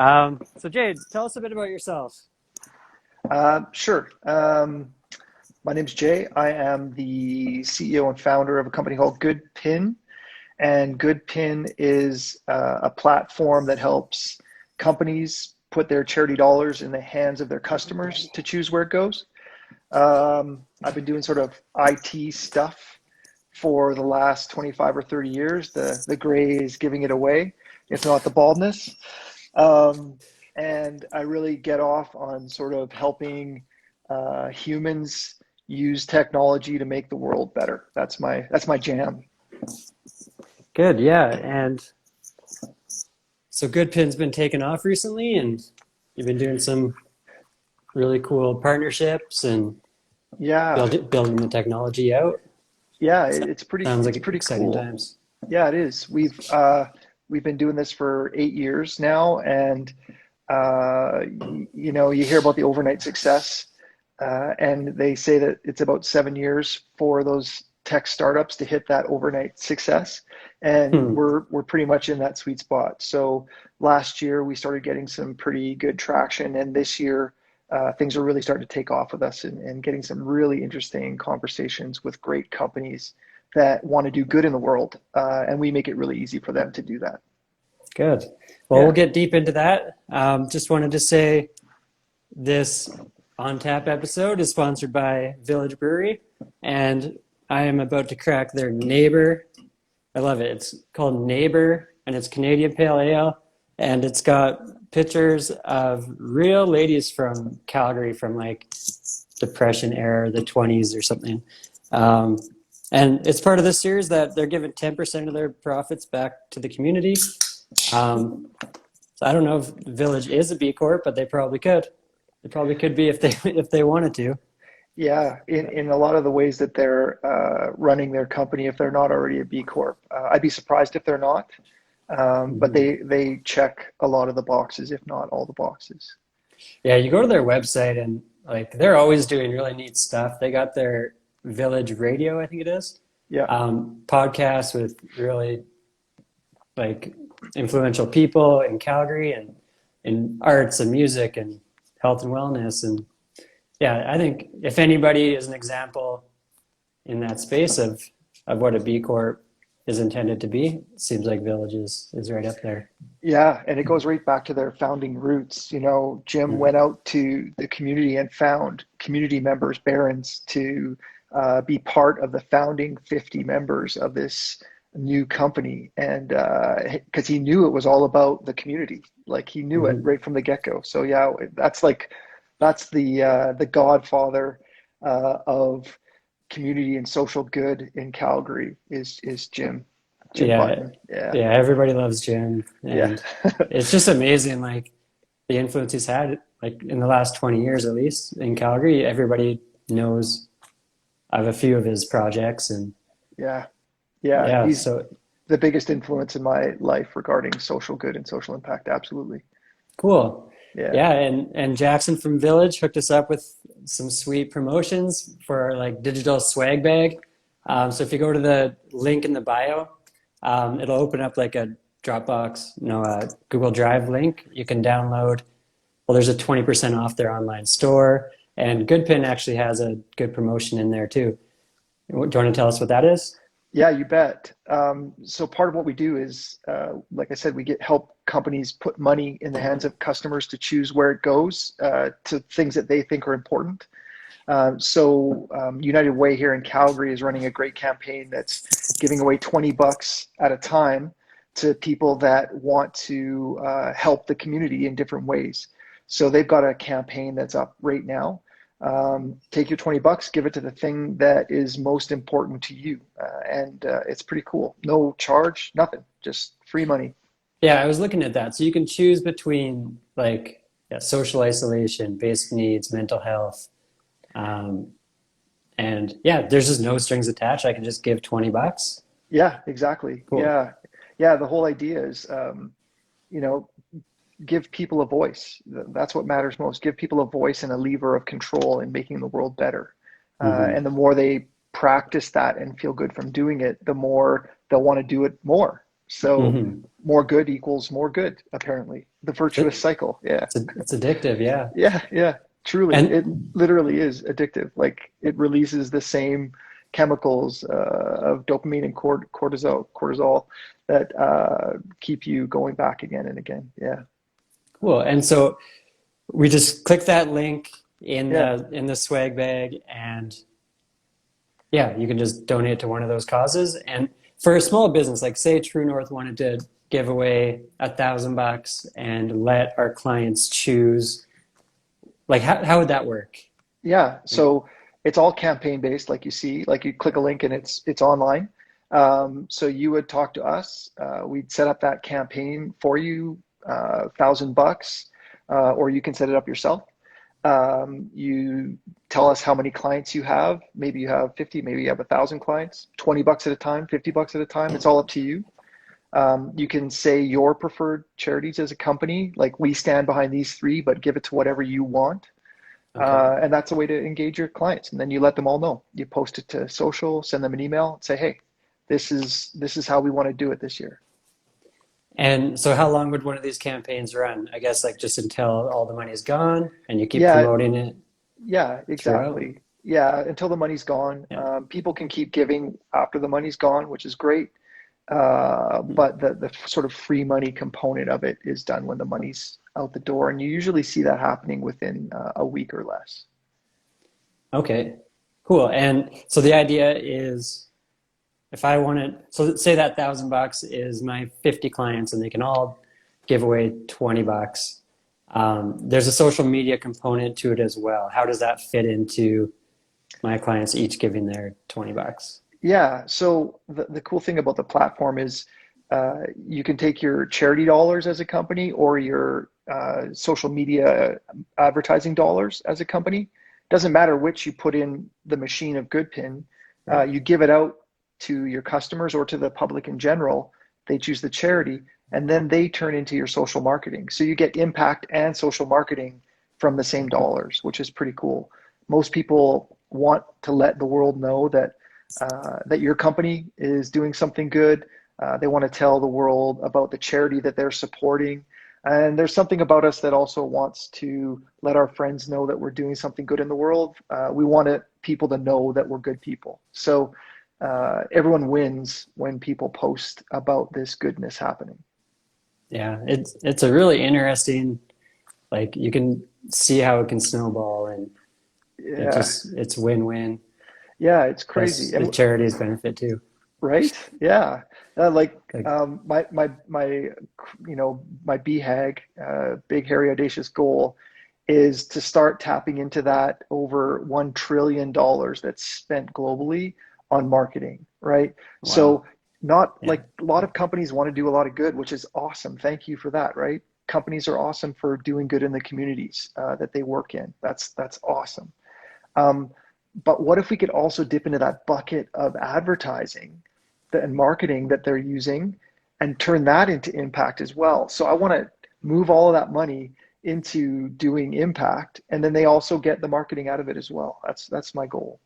So Jade, tell us a bit about yourself. Sure. My name's Jay. I am the CEO and founder of a company called Goodpin, and Goodpin is a platform that helps companies put their charity dollars in the hands of their customers to choose where it goes. I've been doing sort of IT stuff for the last 25 or 30 years. The gray is giving it away, if not the baldness. Um, and I really get off on sort of helping humans use technology to make the world better. That's my jam. Good, yeah. And so Goodpin's been taken off recently, and you've been doing some really cool partnerships and Yeah, building the technology out. yeah, So- Sounds it's like pretty exciting cool. times. Yeah, it is. We've been doing this for 8 years now, and you hear about the overnight success, and they say that it's about 7 years for those tech startups to hit that overnight success, and Hmm. we're pretty much in that sweet spot. So last year we started getting some pretty good traction, and this year things are really starting to take off with us, and getting some really interesting conversations with great companies that want to do good in the world, and we make it really easy for them to do that. Good. Well, we'll Yeah. get deep into that. Just wanted to say this on tap episode is sponsored by Village Brewery, and I am about to crack their neighbor. I love it. It's called Neighbor, and it's Canadian Pale Ale, and it's got pictures of real ladies from Calgary from like Depression era, the 20s or something. Um, and it's part of this series that they're giving 10% of their profits back to the community. Um, so I don't know if Village is a B Corp, but they probably could. They probably could be if they if they wanted to. Yeah, in a lot of the ways that they're running their company, if they're not already a B Corp, I'd be surprised if they're not. But Mhm. they check a lot of the boxes, if not all the boxes. Yeah, you go to their website and like they're always doing really neat stuff. They got their Village Radio, I think it is, Yeah, podcasts with really like influential people in Calgary and in arts and music and health and wellness. And yeah, I think if anybody is an example in that space of what a B Corp is intended to be, it seems like Village is right up there. yeah, and it goes right back to their founding roots. Jim Mm. went out to the community and found community members, barons, to be part of the founding 50 members of this new company, and because he knew it was all about the community, like he knew it Mhm. right from the get-go. So yeah, that's the godfather of community and social good in Calgary is Jim Yeah, Button. Yeah, yeah, everybody loves Jim, yeah. and it's just amazing, like the influence he's had, like in the last 20 years at least in Calgary. Everybody knows of a few of his projects, and Yeah, yeah, yeah, he's so the biggest influence in my life regarding social good and social impact. Absolutely. cool. Yeah. Yeah, and Jackson from Village hooked us up with some sweet promotions for our like digital swag bag. So if you go to the link in the bio, it'll open up like a Dropbox, no, a Google Drive link. You can download. Well, there's a 20% off their online store, and Goodpin actually has a good promotion in there too. Do you want to tell us what that is? Yeah, you bet. So part of what we do is, like I said, we get help companies put money in the hands of customers to choose where it goes to things that they think are important. United Way here in Calgary is running a great campaign that's giving away $20 at a time to people that want to help the community in different ways. So they've got a campaign that's up right now. Take your $20, give it to the thing that is most important to you, and it's pretty cool. No charge, nothing, just free money. Yeah, I was looking at that. So you can choose between like yeah, social isolation, basic needs, mental health, um, and yeah, there's just no strings attached. I can just give $20. Yeah, exactly. Cool. Yeah, yeah. The whole idea is, you know, give people a voice. That's what matters most. Give people a voice and a lever of control in making the world better. Hmm. And the more they practice that and feel good from doing it, the more they'll want to do it more. So Hmm. more good equals more good, apparently. The virtuous cycle. Yeah. It's addictive, yeah. Yeah, yeah, truly. And It literally is addictive. Like it releases the same chemicals of dopamine and cortisol that keep you going back again and again. Yeah. cool. And so we just click that link in Yeah. the swag bag, and yeah, you can just donate to one of those causes. And for a small business, like say True North wanted to give away $1,000 and let our clients choose, like how would that work? Yeah. So it's all campaign based, like you see, like you click a link and it's online. So you would talk to us. We'd set up that campaign for you, $1,000, or you can set it up yourself. You tell us how many clients you have. Maybe you have 50, maybe you have 1,000 clients, $20 at a time, $50 at a time. It's all up to you. You can say your preferred charities as a company, like we stand behind these three, but give it to whatever you want. Okay. And that's a way to engage your clients. And then you let them all know. You post it to social, send them an email, and say, hey, this is how we want to do it this year. And so how long would one of these campaigns run? I guess like just until all the money's gone and you keep Yeah, promoting it yeah, throughout? exactly. Yeah, until the money's gone. Yeah. People can keep giving after the money's gone, which is great. But the sort of free money component of it is done when the money's out the door, and you usually see that happening within a week or less. Okay, cool. And so the idea is if I wanted, so say that $1,000 is my 50 clients and they can all give away $20. There's a social media component to it as well. How does that fit into my clients each giving their $20? Yeah, so the cool thing about the platform is you can take your charity dollars as a company or your social media advertising dollars as a company. Doesn't matter which you put in the machine of Goodpin. Right. You give it out to your customers or to the public in general. They choose the charity, and then they turn into your social marketing. So you get impact and social marketing from the same dollars, which is pretty cool. Most people want to let the world know that your company is doing something good. They want to tell the world about the charity that they're supporting. And there's something about us that also wants to let our friends know that we're doing something good in the world. We want people to know that we're good people. So everyone wins when people post about this goodness happening. Yeah, it's a really interesting, like you can see how it can snowball and Yeah, it's win-win. yeah, it's Plus crazy. the And charities benefit too. right? Yeah. Like Like, my BHAG, big hairy audacious goal is to start tapping into that over $1 trillion that's spent globally on marketing, right? wow. So not Yeah. like a lot of companies want to do a lot of good, which is awesome. Thank you for that, right? Companies are awesome for doing good in the communities that they work in. That's awesome. Um, but what if we could also dip into that bucket of advertising and marketing that they're using and turn that into impact as well? So I want to move all of that money into doing impact, and then they also get the marketing out of it as well. That's my goal.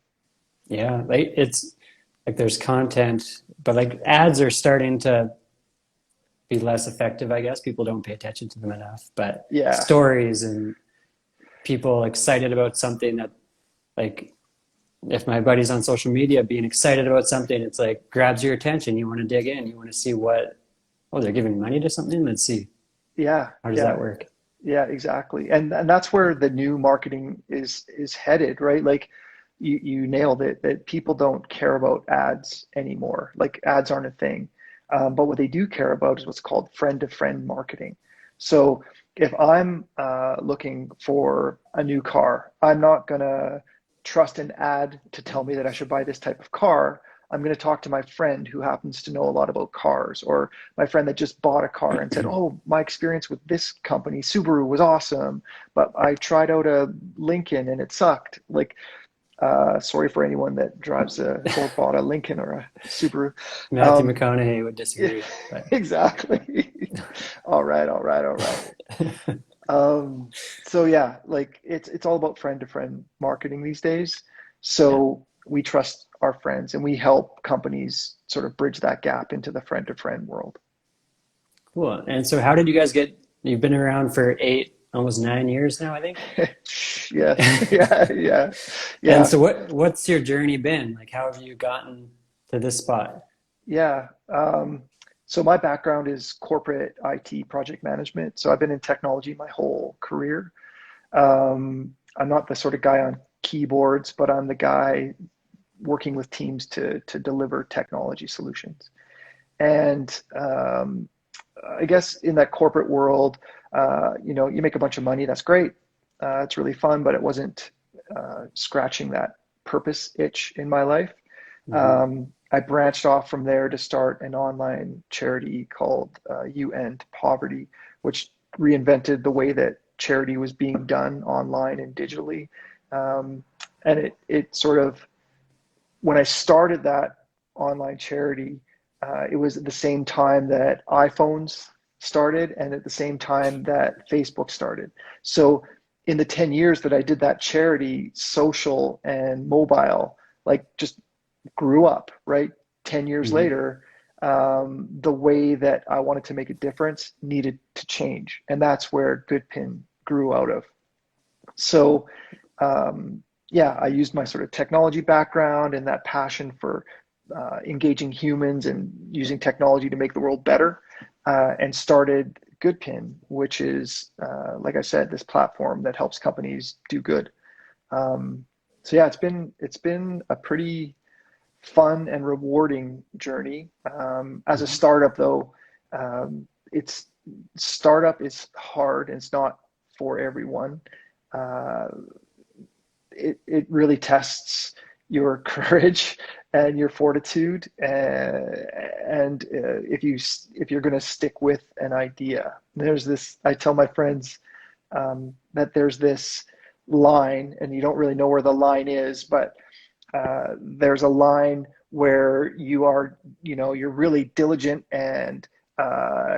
Yeah. Like it's like there's content, but like ads are starting to be less effective, I guess. People don't pay attention to them enough. But Yeah, stories and people excited about something that like if my buddy's on social media being excited about something, it's like grabs your attention. You want to dig in. You want to see what, oh, they're giving money to something. Let's see. yeah, How does that yeah. work? Yeah, exactly. And that's where the new marketing is headed, right? Like you nailed it, that people don't care about ads anymore. Like ads aren't a thing. But what they do care about is what's called friend-to-friend marketing. So if I'm looking for a new car, I'm not gonna trust an ad to tell me that I should buy this type of car. I'm going to talk to my friend who happens to know a lot about cars, or my friend that just bought a car and said, "Oh, my experience with this company, Subaru, was awesome, but I tried out a Lincoln and it sucked." Like, sorry for anyone that drives a or bought a Lincoln or a Subaru. Matthew Um, McConaughey would yeah, disagree, but exactly. All right, all right, all right. Um, so yeah, like it's all about friend to friend marketing these days. yeah, So we trust our friends and we help companies sort of bridge that gap into the friend to friend world. Cool. And so how did you guys you've been around for almost 9 years now, I think? Yes. Yeah. Yeah. And Yeah. so what's your journey been? Like, how have you gotten to this spot? Yeah. So my background is corporate IT project management. So I've been in technology my whole career. I'm not the sort of guy on keyboards, but I'm the guy working with teams to deliver technology solutions. And I guess in that corporate world, you make a bunch of money. That's great. It's really fun, but it wasn't scratching that purpose itch in my life. Hmm. I branched off from there to start an online charity called You End Poverty, which reinvented the way that charity was being done online and digitally. Um, and it sort of, when I started that online charity, it was at the same time that iPhones started and at the same time that Facebook started. So in the 10 years that I did that charity, social and mobile, like just grew up, right? 10 years Hmm. later, the way that I wanted to make a difference needed to change. And that's where Goodpin grew out of. So, yeah, I used my sort of technology background and that passion for engaging humans and using technology to make the world better, and started Goodpin, which is, like I said, this platform that helps companies do good. Um, so yeah, it's been a pretty fun and rewarding journey. As a Hmm. startup, though, it's startup is hard and it's not for everyone. Uh, it really tests your courage and your fortitude, and if you're going to stick with an idea. There's this, I tell my friends, that there's this line, and you don't really know where the line is, but there's a line where you're really diligent and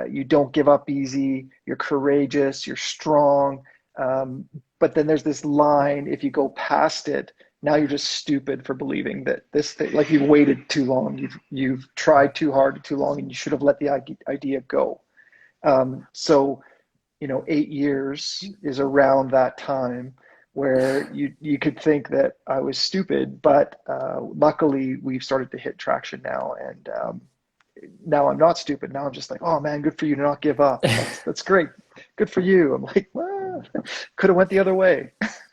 you don't give up easy, you're courageous, you're strong. Um, but then there's this line, if you go past it, now you're just stupid for believing that this thing, like you've waited too long, you've tried too hard too long, and you should have let the idea go. So 8 years is around that time where you could think that I was stupid, but luckily we've started to hit traction now, and now I'm not stupid. Now I'm just like, oh man, good for you to not give up. That's great. Good for you. I'm like, well, could have went the other way.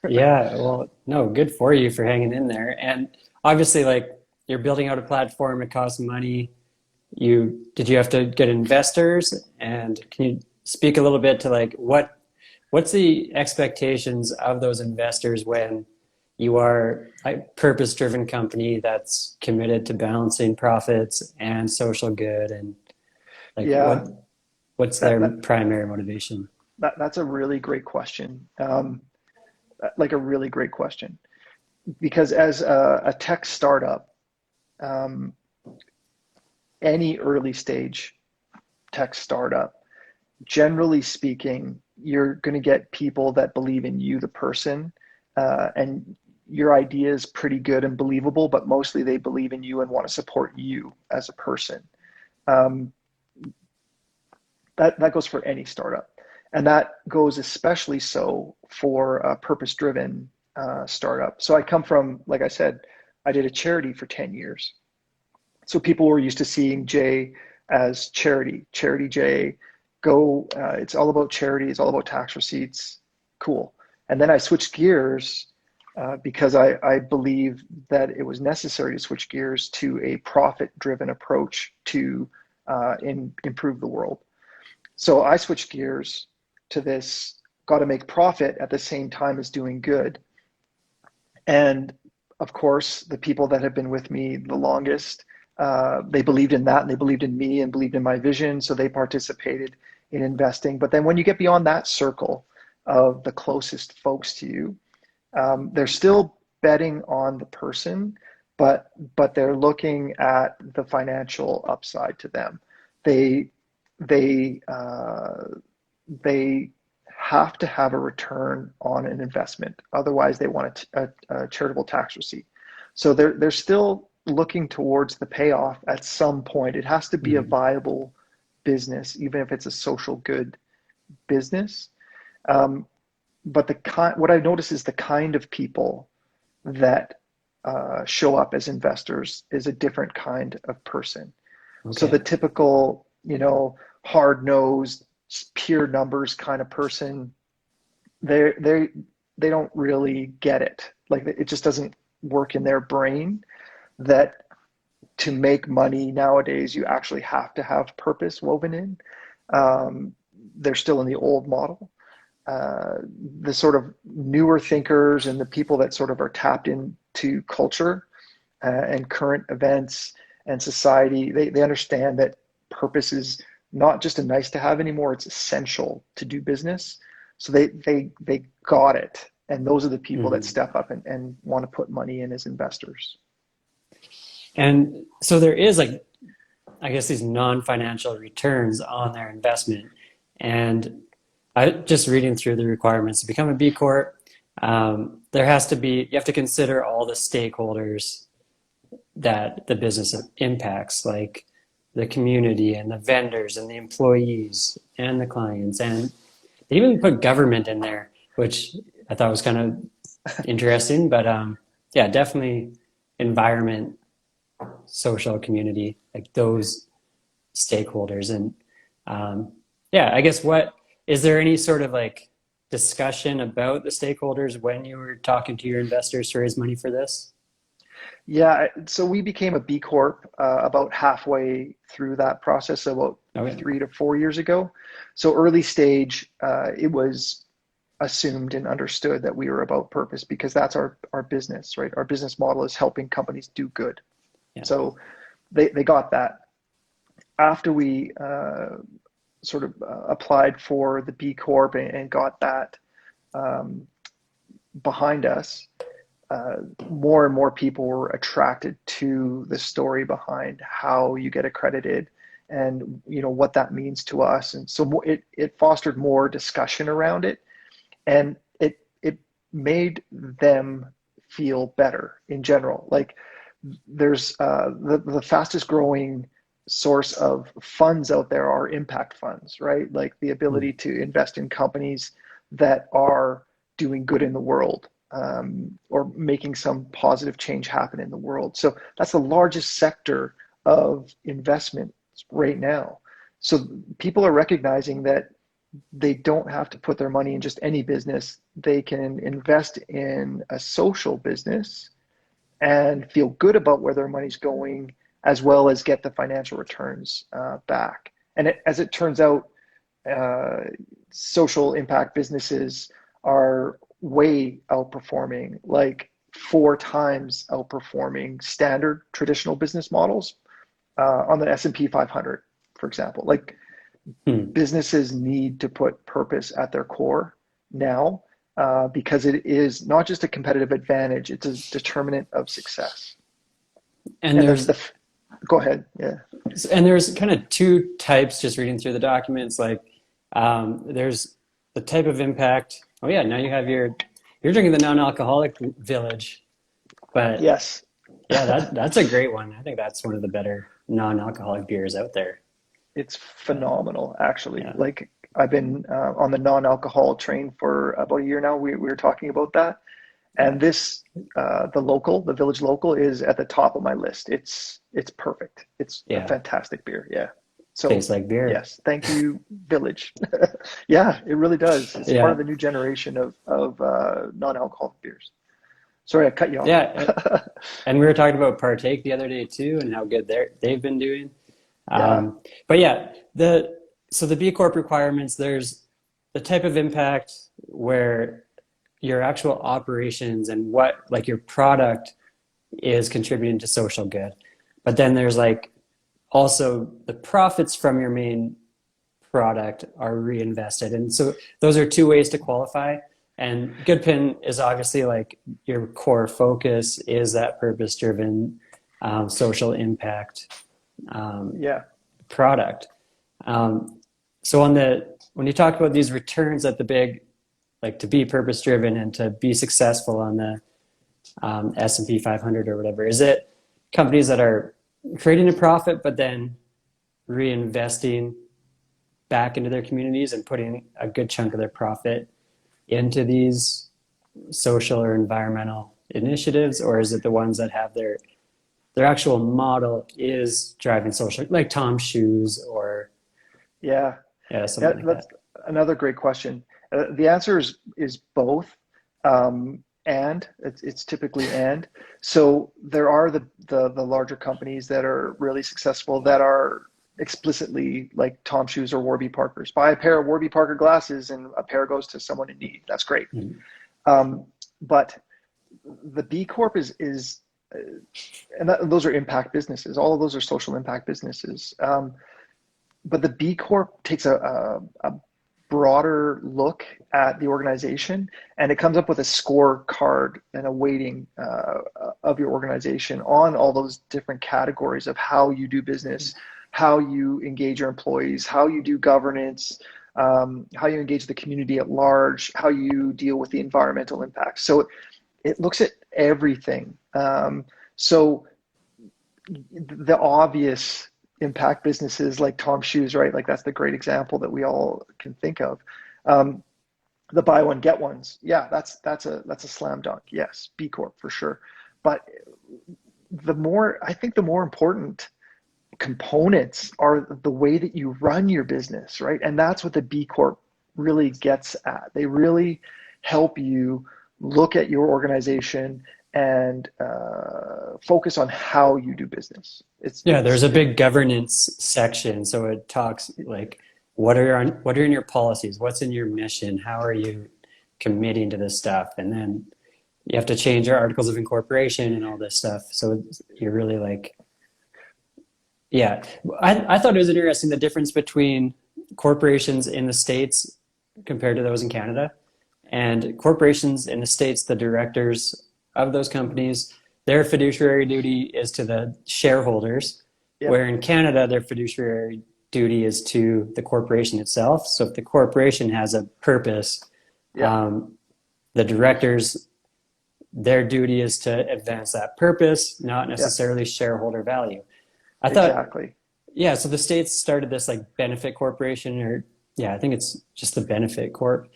Yeah, well, no, good for you for hanging in there. And obviously, like, you're building out a platform, it costs money. Did you have to get investors? And can you speak a little bit to like what's the expectations of those investors when you are a purpose-driven company that's committed to balancing profits and social good, and like Yeah, what's that, their that, primary motivation? that's a really great question. Like a really great question, because as a tech startup, um, any early stage tech startup, generally speaking, you're going to get people that believe in you, the person, and your idea is pretty good and believable, but mostly they believe in you and want to support you as a person. Um, that goes for any startup, and that goes especially so for a purpose-driven startup. So I come from, like I said, I did a charity for 10 years. So people were used to seeing Jay as charity Jay, go, it's all about charity, it's all about tax receipts, cool. And then I switched gears because I believe that it was necessary to switch gears to a profit-driven approach to improve the world. So I switched gears to this, got to make profit at the same time as doing good. And of course, the people that have been with me the longest, they believed in that and they believed in me and believed in my vision. So they participated in investing. But then when you get beyond that circle of the closest folks to you, they're still betting on the person, but they're looking at the financial upside to them. They they they have to have a return on an investment. Otherwise, they want a charitable tax receipt. So they're still looking towards the payoff at some point. It has to be a Mhm. viable business, even if it's a social good business. But what I've noticed is the kind of people that show up as investors is a different kind of person. Okay. So the typical, hard-nosed, pure numbers kind of person, they don't really get it. Like, it just doesn't work in their brain that to make money nowadays, you actually have to have purpose woven in. They're still in the old model. The sort of newer thinkers and the people that sort of are tapped into culture and current events and society, they understand that purpose is not just a nice to have anymore, it's essential to do business. So they got it. And those are the people that step up and want to put money in as investors. And so there is, like, I guess, these non-financial returns on their investment. And I just reading through the requirements to become a B Corp, you have to consider all the stakeholders that the business impacts, like the community and the vendors and the employees and the clients. And they even put government in there, which I thought was kind of interesting. But yeah, definitely environment, social, community, like those stakeholders. And yeah, I guess is there any sort of like discussion about the stakeholders when you were talking to your investors to raise money for this? Yeah, so we became a B Corp about halfway through that process, so about 3 to 4 years ago. So early stage, it was assumed and understood that we were about purpose because that's our business, right? Our business model is helping companies do good. Yeah. So they got that. After we sort of applied for the B Corp and got that behind us, more and more people were attracted to the story behind how you get accredited and what that means to us. And so it fostered more discussion around it, and it made them feel better in general. Like, there's the fastest growing source of funds out there are impact funds, right? Like the ability to invest in companies that are doing good in the world, or making some positive change happen in the world. So that's the largest sector of investment right now. So people are recognizing that they don't have to put their money in just any business. They can invest in a social business and feel good about where their money's going, as well as get the financial returns back. And as it turns out, social impact businesses are way outperforming, like 4 times outperforming standard traditional business models on the S&P 500, for example. Like, businesses need to put purpose at their core now, because it is not just a competitive advantage, it's a determinant of success. And there's go ahead. Yeah. And there's kind of 2 types, just reading through the documents, like there's the type of impact. Oh yeah, now you're drinking the non-alcoholic Village, but yes, yeah, that's a great one. I think that's one of the better non-alcoholic beers out there. It's phenomenal, actually. Yeah. Like, I've been on the non-alcohol train for about a year now. We were talking about that, and this the Village Local is at the top of my list. It's perfect. It's a fantastic beer. Yeah. So tastes like beer. Yes, thank you, Village. Yeah, it really does. It's part of the new generation of non-alcoholic beers. Sorry, I cut you off. Yeah, and we were talking about Partake the other day too, and how good they've been doing. But yeah, the B Corp requirements, there's the type of impact where your actual operations and what, like, your product is contributing to social good. But then there's like also the profits from your main product are reinvested. And so those are 2 ways to qualify. And Goodpin is obviously, like, your core focus is that purpose-driven social impact product. So when you talk about these returns at the big, like, to be purpose-driven and to be successful on the S&P 500 or whatever, is it companies that are creating a profit but then reinvesting back into their communities and putting a good chunk of their profit into these social or environmental initiatives, or is it the ones that have their actual model is driving social, like Tom's Shoes or Yeah, something like that's that? another great question. The answer is both, and it's typically and. So there are the larger companies that are really successful that are explicitly like Tom Shoes or Warby Parker's. Buy a pair of Warby Parker glasses and a pair goes to someone in need. That's great. Mhm. But the B Corp is and those are impact businesses. All of those are social impact businesses. But the B Corp takes a broader look at the organization, and it comes up with a scorecard and a weighting of your organization on all those different categories of how you do business, how you engage your employees, how you do governance, how you engage the community at large, how you deal with the environmental impact. So it looks at everything. So the obvious impact businesses like Tom Shoes, right? Like that's the great example that we all can think of. The buy one get ones, yeah, that's a slam dunk. Yes, B Corp for sure. But I think the more important components are the way that you run your business, right? And that's what the B Corp really gets at. They really help you look at your organization and focus on how you do business. There's a big governance section, so it talks like what are in your policies, what's in your mission, how are you committing to this stuff, and then you have to change your articles of incorporation and all this stuff. So you're really like, yeah. I thought it was interesting the difference between corporations in the States compared to those in Canada. And corporations in the States, the directors of those companies, their fiduciary duty is to the shareholders, where in Canada, their fiduciary duty is to the corporation itself. So if the corporation has a purpose, the directors, their duty is to advance that purpose, not necessarily shareholder value. I thought, exactly. Yeah, so the States started this like benefit corporation, or I think it's just the benefit corp,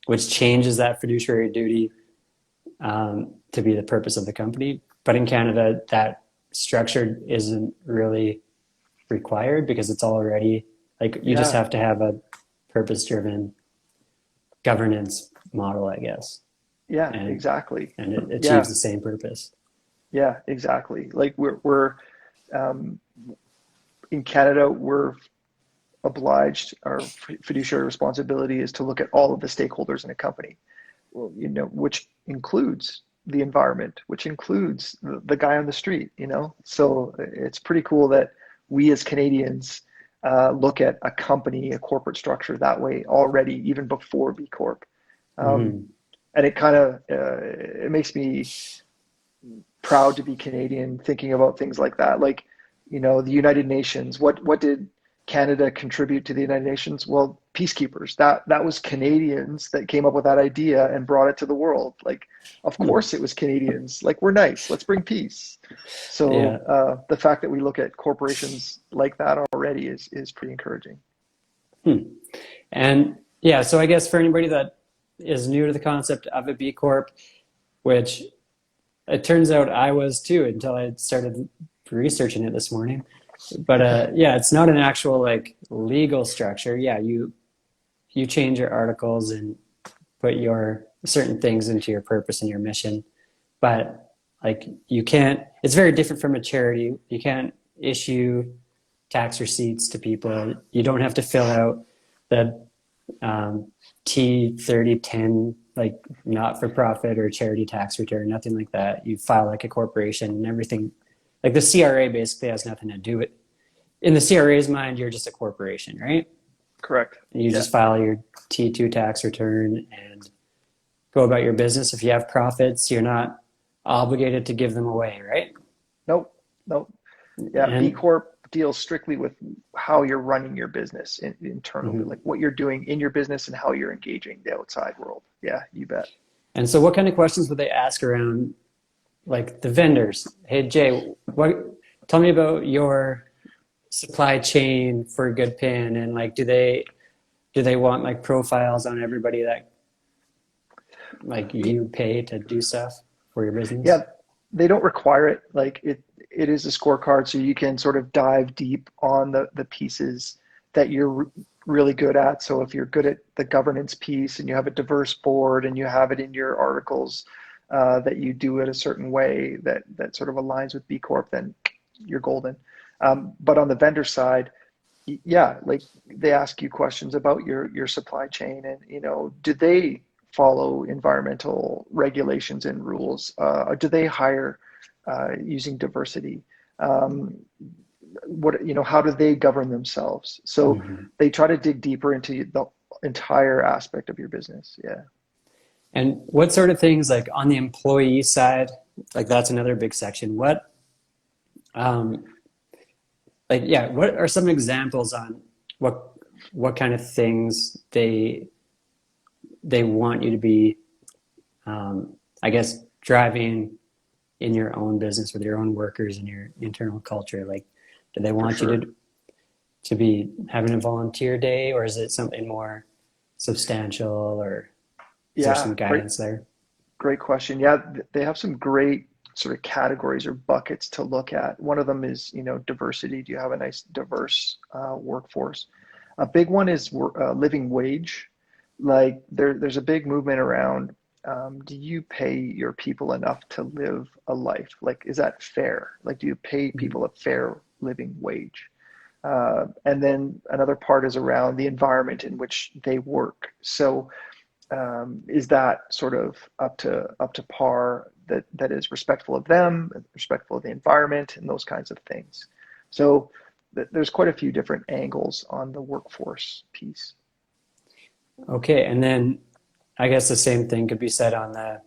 which changes that fiduciary duty to be the purpose of the company. But in Canada, that structure isn't really required because it's already like you just have to have a purpose-driven governance model, I guess. Yeah, and, exactly. And it achieves the same purpose. Yeah, exactly. Like we're in Canada, we're obliged, our fiduciary responsibility is to look at all of the stakeholders in a company, which includes the environment, which includes the guy on the street, So it's pretty cool that we as Canadians look at a company, a corporate structure that way already, even before B Corp. And it kind of, it makes me proud to be Canadian thinking about things like that. Like, the United Nations, what did Canada contribute to the United Nations? Well, peacekeepers. That was Canadians that came up with that idea and brought it to the world. Like, of course it was Canadians. Like, we're nice. Let's bring peace. So the fact that we look at corporations like that already is pretty encouraging. And so I guess for anybody that is new to the concept of a B Corp, which it turns out I was too until I started researching it this morning. But it's not an actual like legal structure. You change your articles and put your certain things into your purpose and your mission. But like you can't, it's very different from a charity. You can't issue tax receipts to people. You don't have to fill out the T3010 like not-for-profit or charity tax return, nothing like that. You file like a corporation and everything. Like the CRA basically has nothing to do with it. In the CRA's mind, you're just a corporation, right? Correct. And you just file your T2 tax return and go about your business. If you have profits, you're not obligated to give them away, right? Nope. Yeah, B Corp deals strictly with how you're running your business internally, like what you're doing in your business and how you're engaging the outside world. Yeah, you bet. And so what kind of questions would they ask around like the vendors? Hey, Jay, tell me about your supply chain for Goodpin, and like do they want like profiles on everybody that like you pay to do stuff for your business? Yeah, they don't require it. Like it is a scorecard, so you can sort of dive deep on the pieces that you're really good at. So if you're good at the governance piece and you have a diverse board and you have it in your articles that you do it a certain way that sort of aligns with B Corp, then you're golden. But on the vendor side, yeah, like they ask you questions about your supply chain and do they follow environmental regulations and rules? Or do they hire using diversity? Um, how do they govern themselves? So Hmm. they try to dig deeper into the entire aspect of your business. Yeah. And what sort of things like on the employee side, like that's another big section. Um, what are some examples on what what kind of things they want you to be, I guess, driving in your own business with your own workers and your internal culture? Like, do they For want you sure. to be having a volunteer day, or is it something more substantial, or is there Yeah, some guidance there? great question. Yeah, they have some great sort of categories or buckets to look at. One of them is, diversity. Do you have a nice diverse workforce? A big one is living wage. Like there's a big movement around, do you pay your people enough to live a life? Like, is that fair? Like, do you pay Mhm. people a fair living wage? And then another part is around the environment in which they work. So is that sort of up to par, that is respectful of them, respectful of the environment, and those kinds of things. So there's quite a few different angles on the workforce piece. Okay, and then I guess the same thing could be said on the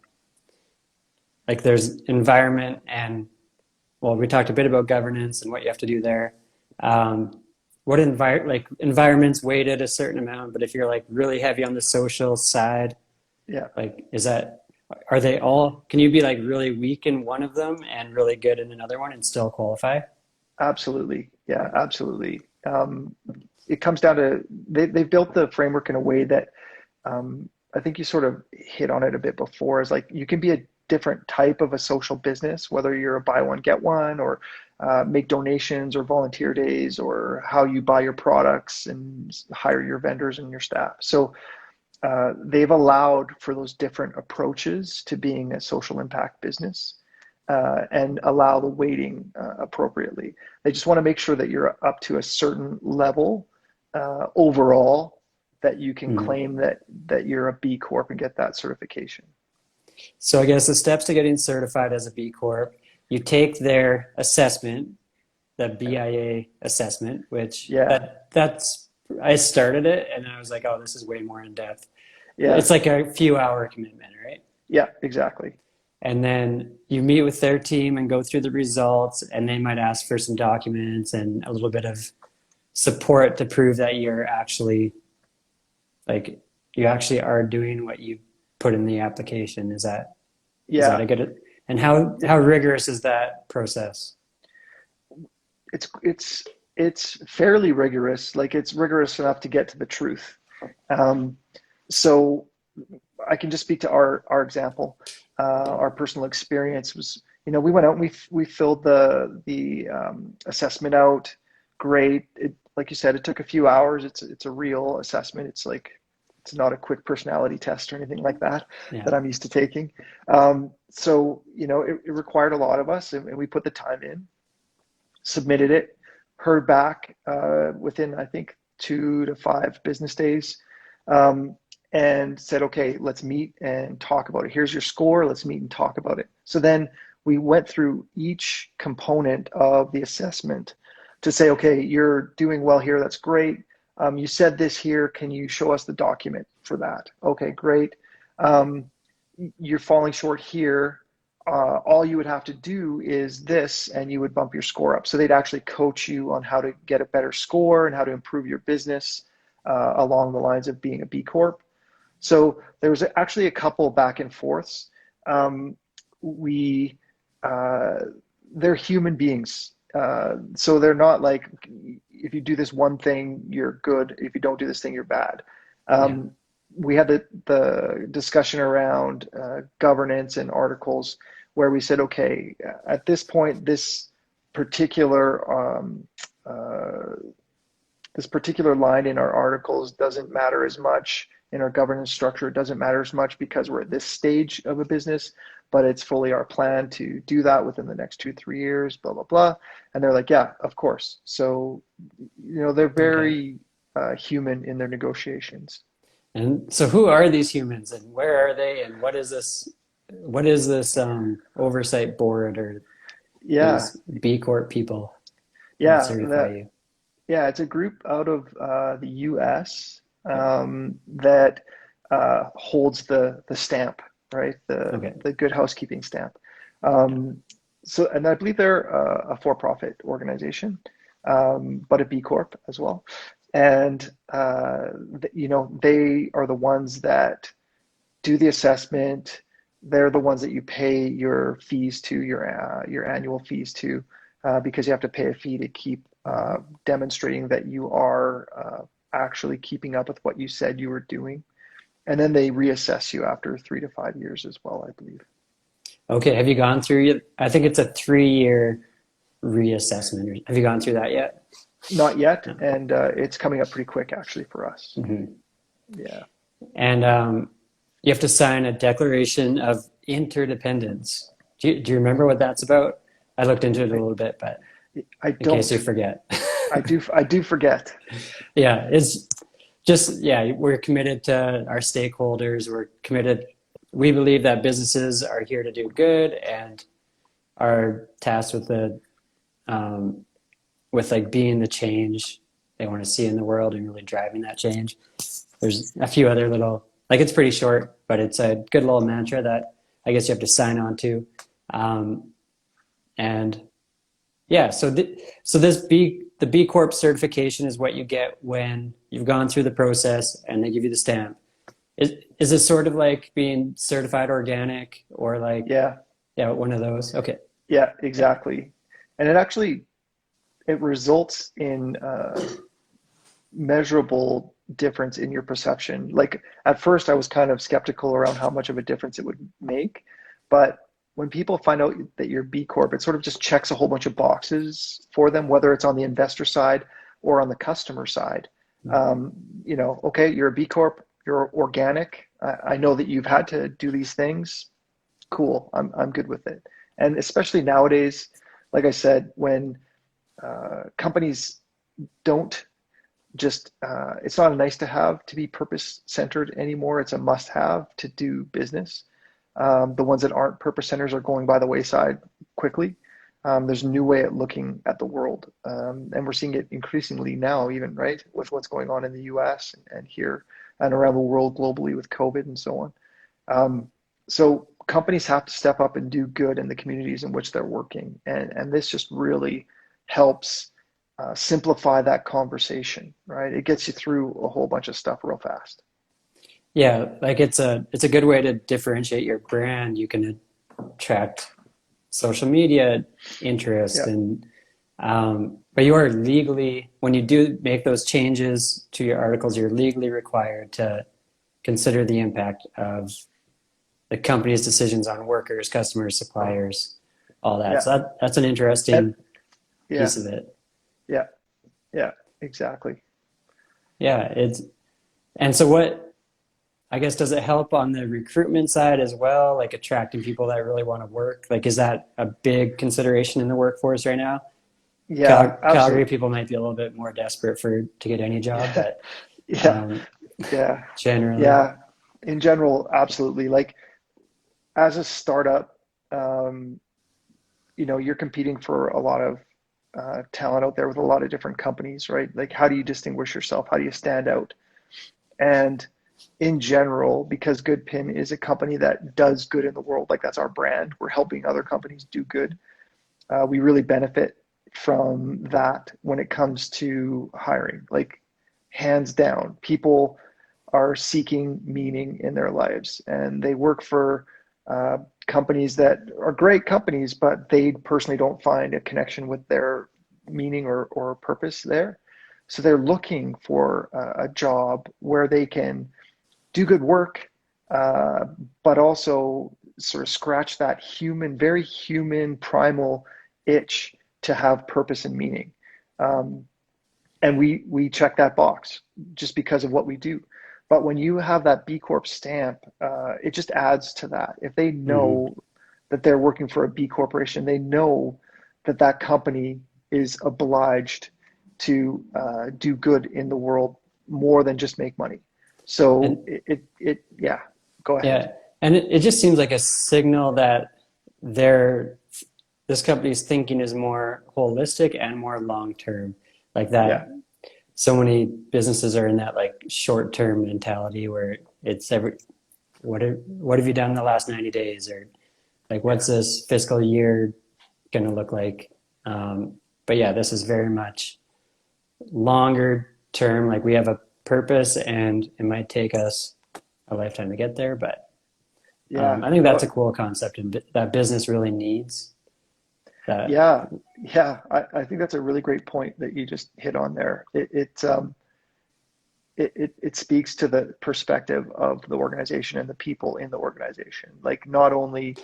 like there's environment and well, we talked a bit about governance and what you have to do there. What environments weighted a certain amount, but if you're like really heavy on the social side, Yeah, like is that are they all? Can you be like really weak in one of them and really good in another one and still qualify? absolutely. Yeah, absolutely. It comes down to they've built the framework in a way that I think you sort of hit on it a bit before, is like you can be a different type of a social business, whether you're a buy one, get one, or make donations or volunteer days, or how you buy your products and hire your vendors and your staff. So they've allowed for those different approaches to being a social impact business and allow the weighting appropriately. They just want to make sure that you're up to a certain level overall that you can Mhm. claim that you're a B Corp and get that certification. So I guess the steps to getting certified as a B Corp, you take their assessment, the BIA assessment, which Yeah, that's I started it and I was like, oh, this is way more in depth. yeah, It's like a few hour commitment, right? yeah, exactly. And then you meet with their team and go through the results, and they might ask for some documents and a little bit of support to prove that you're actually like you actually are doing what you put in the application. Is that Yeah, a good and how rigorous is that process? it's fairly rigorous. Like it's rigorous enough to get to the truth. Um, so I can just speak to our example. Our personal experience was, we went out and we filled the assessment out. Great. Like you said, it took a few hours. It's a real assessment. It's not a quick personality test or anything like that Yeah. that I'm used to taking. So it required a lot of us, and we put the time in, submitted it, heard back within I think 2 to 5 business days. Um, and said, okay, let's meet and talk about it. Here's your score. Let's meet and talk about it. So then we went through each component of the assessment to say, okay, you're doing well here. That's great. You said this here. Can you show us the document for that? Okay, great. Um, you're falling short here. All you would have to do is this, and you would bump your score up. So they'd actually coach you on how to get a better score and how to improve your business along the lines of being a B Corp. So there was actually a couple back and forths. We, uh, they're human beings. So they're not like, if you do this one thing, you're good. If you don't do this thing, you're bad. Yeah. We had the discussion around governance and articles where we said, okay, at this point, particular uh, this particular line in our articles doesn't matter as much in our governance structure. It doesn't matter as much because we're at this stage of a business, but it's fully our plan to do that within the next 2-3 years, blah, blah, blah. And they're like, yeah, of course. So, they're Okay. very human in their negotiations. And so who are these humans and where are they and what is this oversight board or Yeah, these B-Corp people that yeah, certify you? yeah. It's a group out of the U.S. That holds the stamp, right? Okay. The Good Housekeeping stamp. Um, and I believe they're a for-profit organization, but a B Corp as well. And they are the ones that do the assessment. They're the ones that you pay your fees to, your annual fees to, because you have to pay a fee to keep demonstrating that you are actually keeping up with what you said you were doing. And then they reassess you after 3 to 5 years as well, I believe. Okay. Have you gone through, I think it's a 3-year reassessment. Have you gone through that yet? Not yet, No. and it's coming up pretty quick actually for us. Mhm. Yeah. And you have to sign a declaration of interdependence. Do you remember what that's about? I looked into it a I little bit, but I in case you don't. forget. I do forget. Yeah, it's just, yeah, we're committed to our stakeholders. We're committed. We believe that businesses are here to do good and are tasked um, with like being the change they want to see in the world and really driving that change. There's a few other little, like it's pretty short, but it's a good little mantra that I guess you have to sign on to. And yeah, so the B Corp certification is what you get when you've gone through the process and they give you the stamp. Is this sort of like being certified organic or like, Yeah. yeah, one of those? Okay. Yeah, exactly. And it results in measurable difference in your perception. Like at first, I was kind of skeptical around how much of a difference it would make, but when people find out that you're B Corp, it sort of just checks a whole bunch of boxes for them, whether it's on the investor side or on the customer side. Okay, you're a B Corp, you're organic. I know that you've had to do these things. Cool, I'm good with it. And especially nowadays, like I said, when companies don't just it's not a nice to have to be purpose centered anymore. It's a must have to do business. The ones that aren't purpose centers are going by the wayside quickly. There's a new way of looking at the world, and we're seeing it increasingly now, even right with what's going on in the U.S. and here and around the world globally with COVID and so on. So companies have to step up and do good in the communities in which they're working, and this just really helps simplify that conversation, right? It gets you through a whole bunch of stuff real fast. Yeah, like it's a good way to differentiate your brand. You can attract social media interest Yeah, and but you are legally, when you do make those changes to your articles, you're legally required to consider the impact of the company's decisions on workers, customers, suppliers, all that. yeah, So that's an and interesting yeah, piece of it. yeah, yeah, exactly. Yeah, it's and so what I guess does it help on the recruitment side as well, like attracting people that really want to work? Like, is that a big consideration in the workforce right now? Yeah, Calgary absolutely. people might be a little bit more desperate to get any job, Yeah, but yeah, um, yeah, generally, yeah. In general, absolutely. Like as a startup, um, you're competing for a lot of talent out there with a lot of different companies, right? Like, how do you distinguish yourself? How do you stand out? And in general, because Goodpin is a company that does good in the world, like that's our brand, we're helping other companies do good. We really benefit from that when it comes to hiring. Like, hands down, people are seeking meaning in their lives and they work for companies that are great companies, but they personally don't find a connection with their meaning or purpose there. So they're looking for a job where they can do good work, but also sort of scratch that very human, primal itch to have purpose and meaning. And we check that box just because of what we do. But when you have that B Corp stamp, it just adds to that. If they know that they're working for a B Corporation, they know that that company is obliged to do good in the world more than just make money. So yeah, go ahead. Yeah, and it just seems like a signal that this company's thinking is more holistic and more long term, like that. Yeah. So many businesses are in that like short term mentality where it's what have you done in the last 90 days, or like what's this fiscal year going to look like? But yeah, this is very much longer term. Like we have a purpose, and it might take us a lifetime to get there. But I think that's a cool concept, and that business really needs that. Yeah, I think that's a really great point that you just hit on there. It speaks to the perspective of the organization and the people in the organization. Like not only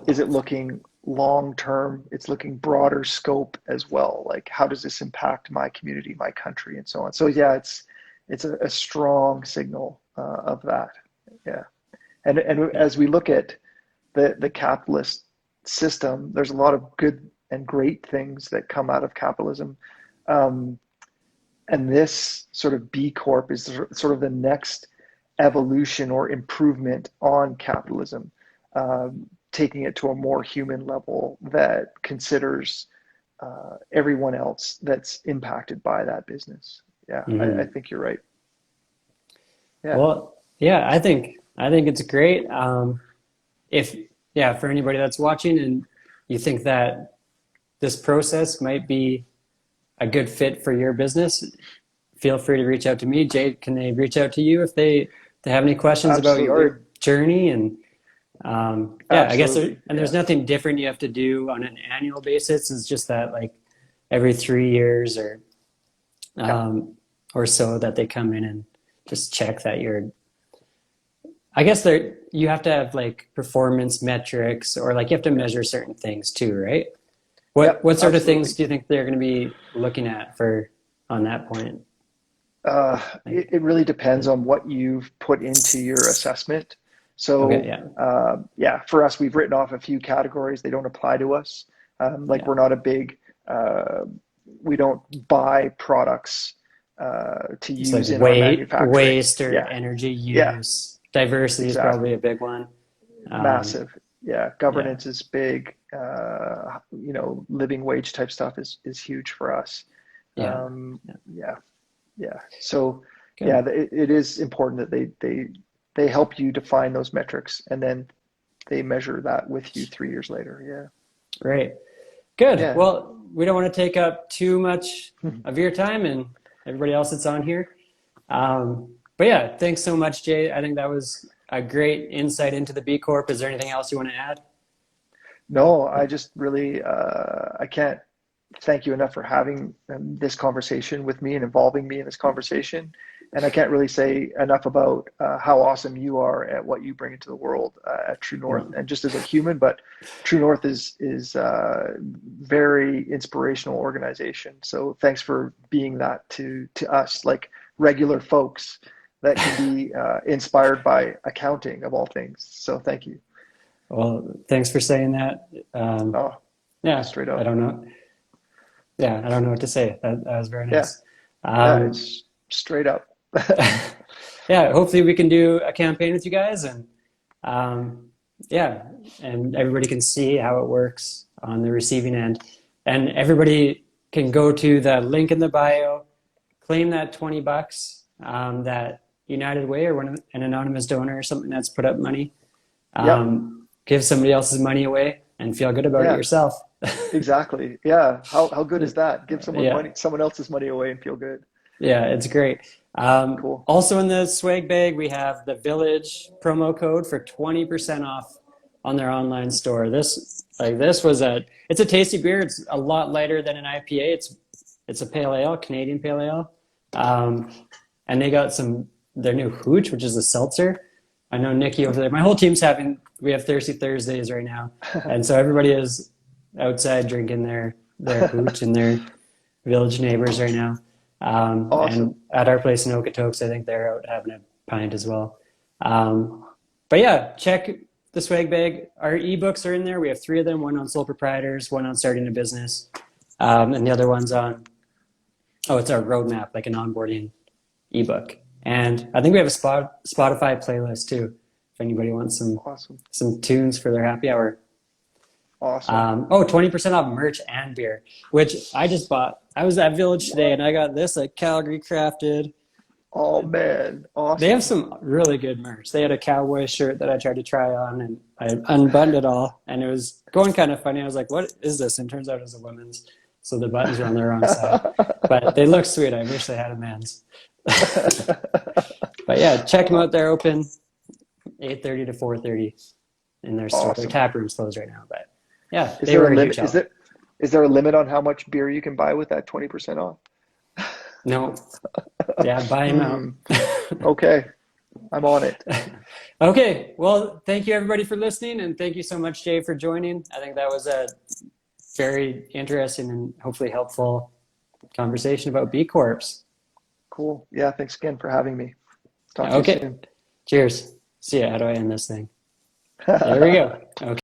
is it looking long term, it's looking broader scope as well. Like how does this impact my community, my country, and so on. So yeah, it's a strong signal of that. Yeah, and as we look at the capitalist system, there's a lot of good and great things that come out of capitalism, and this sort of B Corp is sort of the next evolution or improvement on capitalism, taking it to a more human level that considers everyone else that's impacted by that business. Yeah, I think you're right. Yeah. Well, yeah, I think it's great. For anybody that's watching and you think that this process might be a good fit for your business, feel free to reach out to me. Jay, can they reach out to you if they have any questions Absolutely. about your journey? And I guess there's nothing different you have to do on an annual basis. It's just that like every 3 years or so that they come in and just check that you have to have like performance metrics, or like you have to measure certain things too, right? What sort of things do you think they're going to be looking at on that point? It really depends on what you've put into your assessment. So for us, we've written off a few categories. They don't apply to us. We're not a big, we don't buy products to use like in our manufacturing. Waste or energy use. Yeah. Diversity is probably a big one. Massive. Yeah. Governance is big. Living wage type stuff is huge for us. Yeah. So it is important that they help you define those metrics, and then they measure that with you 3 years later. Yeah. Great. Good. Yeah. Well, we don't want to take up too much of your time and everybody else that's on here. But yeah, thanks so much, Jay. I think that was a great insight into the B Corp. Is there anything else you want to add? No, I just really, I can't thank you enough for having this conversation with me and involving me in this conversation. And I can't really say enough about how awesome you are at what you bring into the world at True North, and just as a human. But True North is a very inspirational organization. So thanks for being that to us, like regular folks that can be inspired by accounting of all things. So thank you. Well, thanks for saying that. Straight up. I don't know. Yeah, I don't know what to say. That was very nice. It's straight up. Yeah, hopefully we can do a campaign with you guys, and and everybody can see how it works on the receiving end, and everybody can go to the link in the bio, claim that $20 that United Way or an anonymous donor or something that's put up money, give somebody else's money away and feel good about it yourself. Exactly. Yeah. How good is that? Give someone else's money away and feel good. Yeah, it's great. Cool. Also in the swag bag, we have the Village promo code for 20% off on their online store. This was it's a tasty beer. It's a lot lighter than an IPA. It's a pale ale, Canadian pale ale. And they got their new hooch, which is a seltzer. I know Nikki over there. My whole team's we have Thirsty Thursdays right now. And so everybody is outside drinking their hooch and their Village neighbors right now. Awesome. And at our place in Okotoks, I think they're out having a pint as well. But yeah, check the swag bag. Our ebooks are in there. We have 3 of them, one on sole proprietors, one on starting a business. And the other one's on, it's our roadmap, like an onboarding ebook. And I think we have a Spotify playlist too, if anybody wants some tunes for their happy hour. Awesome. 20% off merch and beer, which I just bought. I was at Village today and I got this, like Calgary crafted. Oh man, awesome. They have some really good merch. They had a cowboy shirt that I tried to try on and I unbuttoned it all and it was going kind of funny. I was like, what is this? And it turns out it was a women's. So the buttons were on the wrong side. But they look sweet. I wish they had a men's. But yeah, check them out. They're open 8:30 to 4:30 in their store. Awesome. Their tap room's closed right now. But yeah, Is there a limit on how much beer you can buy with that 20% off? No. Yeah, buy them out. Okay. I'm on it. Okay. Well, thank you everybody for listening. And thank you so much, Jay, for joining. I think that was a very interesting and hopefully helpful conversation about B-Corps. Cool. Yeah. Thanks again for having me. Talk to you soon. Cheers. See ya. How do I end this thing? There we go. Okay.